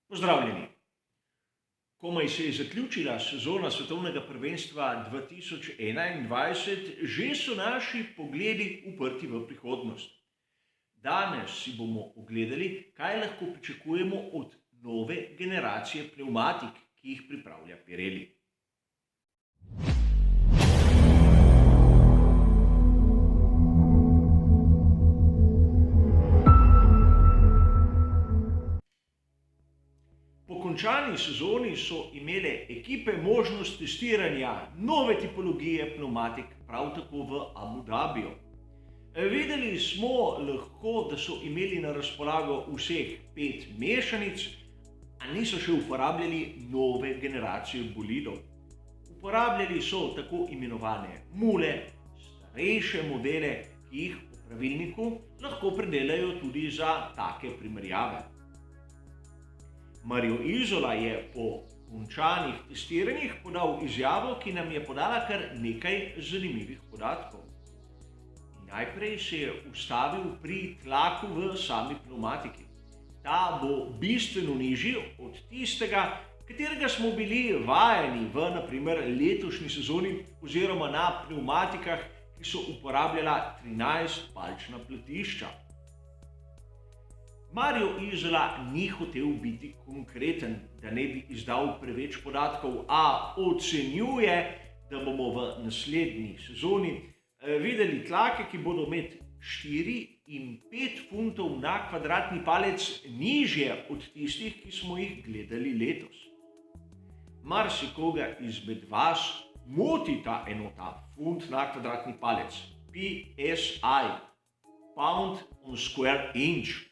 Pozdravljeni! Komaj se je zaključila sezona svetovnega prvenstva 2021, že so naši pogledi uprti v prihodnost. Danes si bomo ogledali, kaj lahko pričakujemo od nove generacije pnevmatik, ki jih pripravlja Pirelli. Po končani sezoni so imele ekipe možnost testiranja nove tipologije pnevmatik, prav tako v Abu Dhabiju. Videli smo lahko, da so imeli na razpolago vseh 5 mešanic, a niso še uporabljali nove generacije bolidov. Uporabljali so tako imenovane mule, starejše modele, ki jih po pravilniku lahko predelajo tudi za take primerjave. Mario Isola je po končanih testiranjih podal izjavo, ki nam je podala kar nekaj zanimivih podatkov. Najprej se je ustavil pri tlaku v sami pnevmatiki. Ta bo bistveno nižji od tistega, katerega smo bili vajeni v naprimer letošnji sezoni oziroma na pnevmatikah, ki so uporabljala 13-palčna platišča. Mario Isola ni hotel biti konkreten, da ne bi izdal preveč podatkov, a ocenjuje, da bomo v naslednji sezoni videli tlake, ki bodo med 4 in 5 funtov na kvadratni palec nižje od tistih, ki smo jih gledali letos. Marsikoga izmed vas moti ta enota, funt na kvadratni palec, PSI, pound on square inch.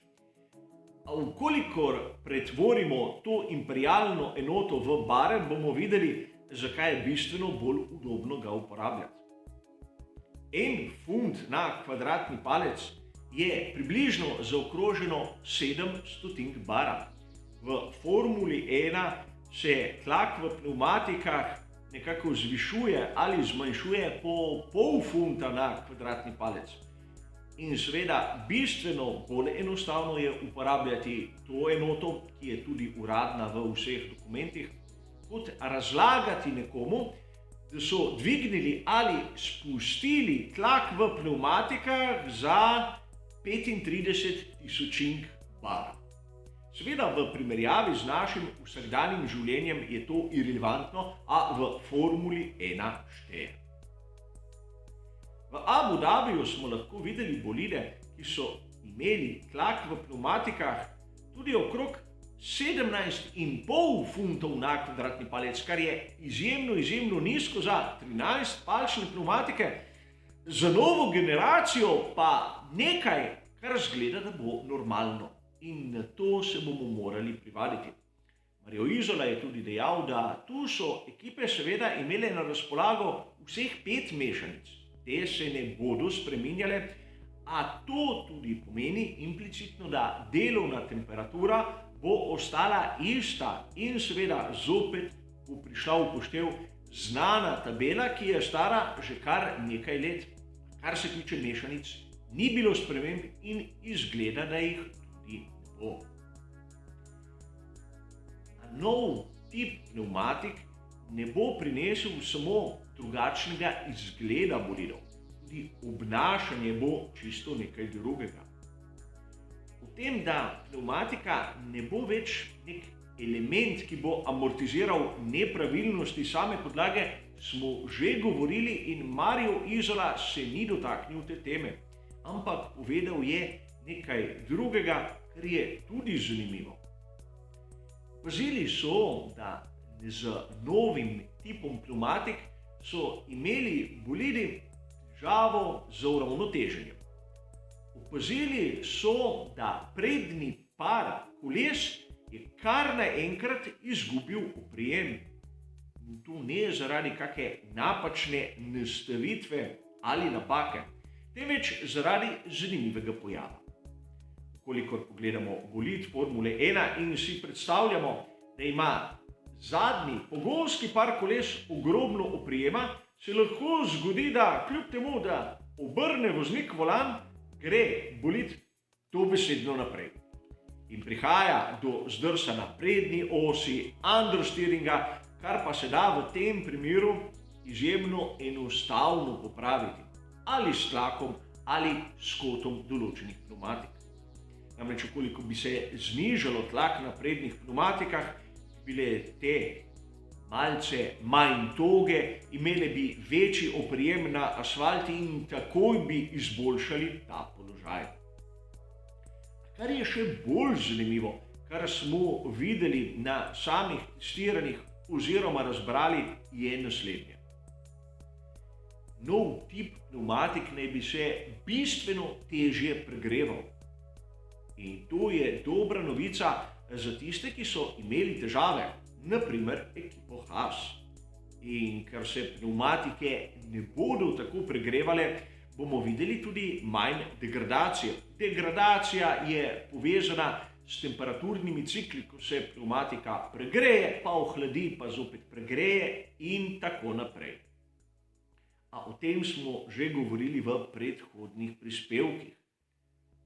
Vkolikor pretvorimo to imperialno enoto v bare, bomo videli, zakaj je bistveno bolj udobno ga uporabljati. 1 funt na kvadratni palec je približno zaokroženo 7 bara. V Formuli 1 se tlak v pnevmatikah nekako zvišuje ali zmanjšuje po pol funta na kvadratni palec. In seveda bistveno bolj enostavno je uporabljati to enoto, ki je tudi uradna v vseh dokumentih, kot razlagati nekomu, da so dvignili ali spustili tlak v pnevmatikah za 35 tisočink bara. Seveda v primerjavi z našim vsakdanjim življenjem je to irelevantno, a v Formuli 1 šteje. V Abu Dhabiju smo lahko videli bolide, ki so imeli tlak v pnevmatikah tudi okrog 17,5 funtov na kvadratni palec, kar je izjemno nizko za 13-palčne pnevmatike, za novo generacijo pa nekaj, kar zgleda, da bo normalno. In na to se bomo morali privaditi. Mario Isola je tudi dejal, da tu so ekipe seveda imele na razpolago vseh 5 mešanic. Te se ne bodo spreminjale, a to tudi pomeni implicitno, da delovna temperatura bo ostala ista in seveda zopet bo prišla v poštev znana tabela, ki je stara že kar nekaj let. Kar se tiče mešanic, ni bilo sprememb in izgleda, da jih tudi ne bo. Nov tip pnevmatik ne bo prinesel samo drugačnega izgleda bolidov, tudi obnašanje bo čisto nekaj drugega. V tem, da pnevmatika ne bo več nek element, ki bo amortiziral nepravilnosti same podlage, smo že govorili in Mario Isola se ni dotaknil te teme, ampak povedal je nekaj drugega, kar je tudi zanimivo. Opazili so, da z novim tipom pnevmatik so imeli bolidi težavo z uravnoteženjem. Opazili so, da prednji par koles je kar naenkrat izgubil oprijem. In to ne zaradi kakšne napačne nastavitve ali napake, temveč zaradi zanimivega pojava. Kolikor pogledamo bolid Formule 1 in si predstavljamo, da ima zadnji pogonski par koles ogromno oprijema, se lahko zgodi, da kljub temu, da obrne voznik volan, gre bolid dobesedno naprej. in prihaja do zdrsa na prednji osi, understeeringa, kar pa se da v tem primeru izjemno enostavno popraviti, ali s tlakom ali s kotom določenih pneumatik. Namreč, koliko bi se znižalo tlak na prednjih pneumatikah, bile te malce manj toge, imele bi večji oprijem na asfalti in takoj bi izboljšali ta položaj. Kar je še bolj zanimivo, kar smo videli na samih testiranjih oziroma razbrali, je naslednje. Nov tip pneumatik naj bi se bistveno težje pregreval. In to je dobra novica za tiste, ki so imeli težave, naprimer ekipo Haas. In ker se pneumatike ne bodo tako pregrevale, bomo videli tudi manj degradacije. Degradacija je povezana s temperaturnimi cikli, ko se pneumatika pregreje, pa ohladi, pa zopet pregreje in tako naprej. A o tem smo že govorili v predhodnih prispevkih.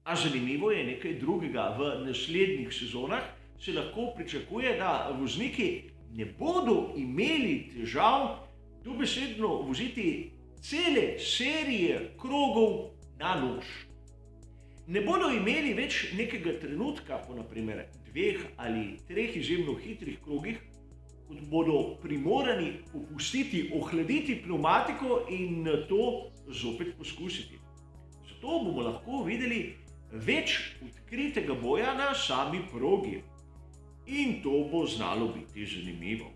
A zanimivo je nekaj drugega. V naslednjih sezonah se lahko pričakuje, da vozniki ne bodo imeli težav dobesedno voziti cele serije krogov na nož. Ne bodo imeli več nekega trenutka po naprimer 2 ali 3 izjemno hitrih krogih, kot bodo primorani popustiti, ohladiti pneumatiko in to zopet poskusiti. Zato bomo lahko videli več odkritega boja na sami progi. In to bo znalo biti zanimivo.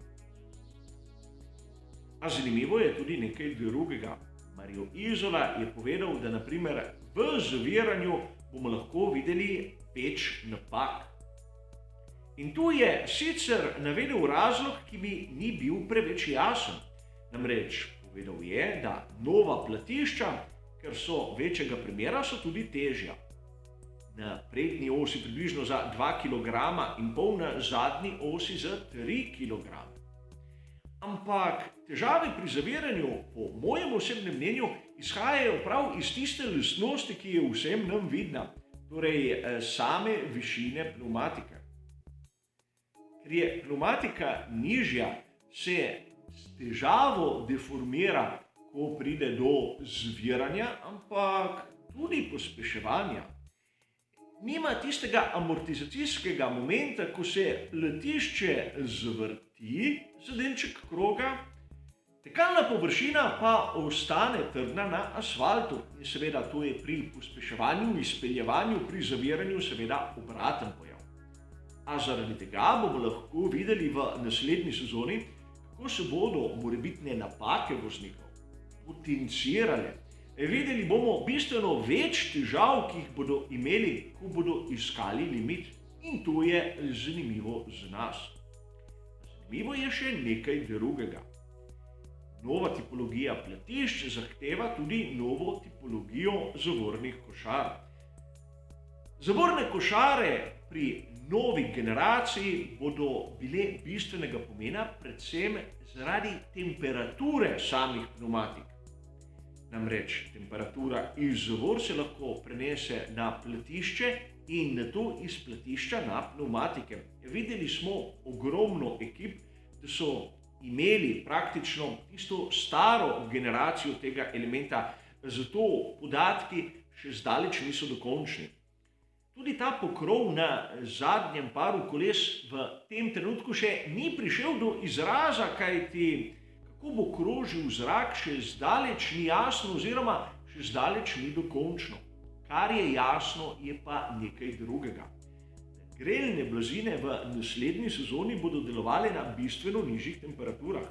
A zanimivo je tudi nekaj drugega. Mario Isola je povedal, da naprimer v zaviranju bomo lahko videli več napak. In tu je sicer navedel razlog, ki mi ni bil preveč jasen. Namreč povedal je, da nova platišča, ker so večjega premera, so tudi težja. Na prednji osi približno za 2,5 kg, na zadnji osi za 3 kg. Ampak težave pri zaviranju, po mojem osebnem mnenju, izhajajo prav iz tiste lastnosti, ki je vsem nam vidna, torej same višine pneumatike. Ker je pneumatika nižja, se s težavo deformira, ko pride do zviranja, ampak tudi pospeševanja. Nima tistega amortizacijskega momenta, ko se letišče zvrti za delček kroga, tekalna površina pa ostane trdna na asfaltu. In seveda to je pri pospeševanju, izpeljevanju, pri zaviranju seveda obraten pojav. A zaradi tega bomo lahko videli v naslednji sezoni, kako se bodo morebitne napake voznikov potencirale. Videli bomo bistveno več težav, ki jih bodo imeli, ko bodo iskali limit. In to je zanimivo za nas. Zanimivo je še nekaj drugega. Nova tipologija platišč zahteva tudi novo tipologijo zavornih košar. Zavorne košare pri novi generaciji bodo bile bistvenega pomena predvsem zaradi temperature samih pneumatik. Namreč temperatura iz zavor se lahko prenese na platišče in nato iz platišča na pneumatike. Videli smo ogromno ekip, da so imeli praktično tisto staro generacijo tega elementa, zato podatki še zdaleč niso dokončni. Tudi ta pokrov na zadnjem paru koles v tem trenutku še ni prišel do izraza, kajti kako bo krožil zrak, še zdaleč ni jasno oziroma še zdaleč ni dokončno. Kar je jasno, je pa nekaj drugega. Grelne blazine v naslednji sezoni bodo delovale na bistveno nižjih temperaturah.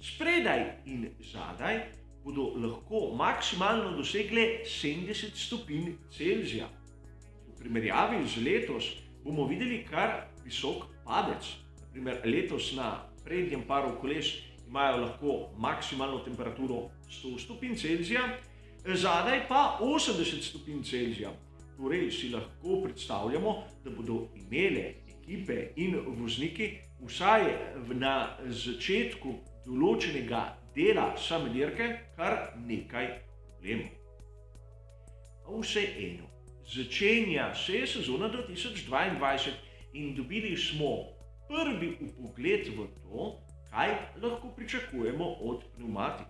Spredaj in zadaj bodo lahko maksimalno dosegle 70 stopinj Celzija. V primerjavi z letos bomo videli kar visok padec. Naprimer, letos na prednjem paru koles imajo lahko maksimalno temperaturo 100 stopinj Celzija, zadaj pa 80 stopinj Celzija. Torej si lahko predstavljamo, da bodo imele ekipe in vozniki vsaj na začetku določenega dela same dirke kar nekaj problemov. A vseeno, začenja se sezona 2022 in dobili smo prvi vpogled v to, kaj lahko pričakujemo od pneumatik.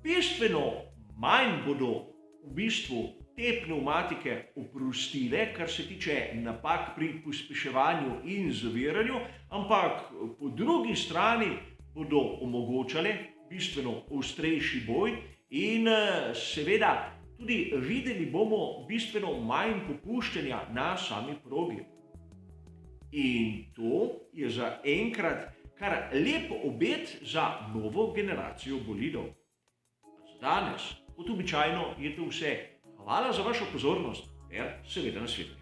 Bistveno manj bodo v bistvu te pneumatike oprostile, kar se tiče napak pri pospeševanju in zaviranju, ampak po drugi strani bodo omogočale bistveno ostrejši boj in seveda tudi videli bomo bistveno manj popuščanja na sami progi. In to je za enkrat kar lep obet za novo generacijo bolidov. Za danes, kot običajno, je to vse. Hvala za vašo pozornost ter seveda nasvidenje.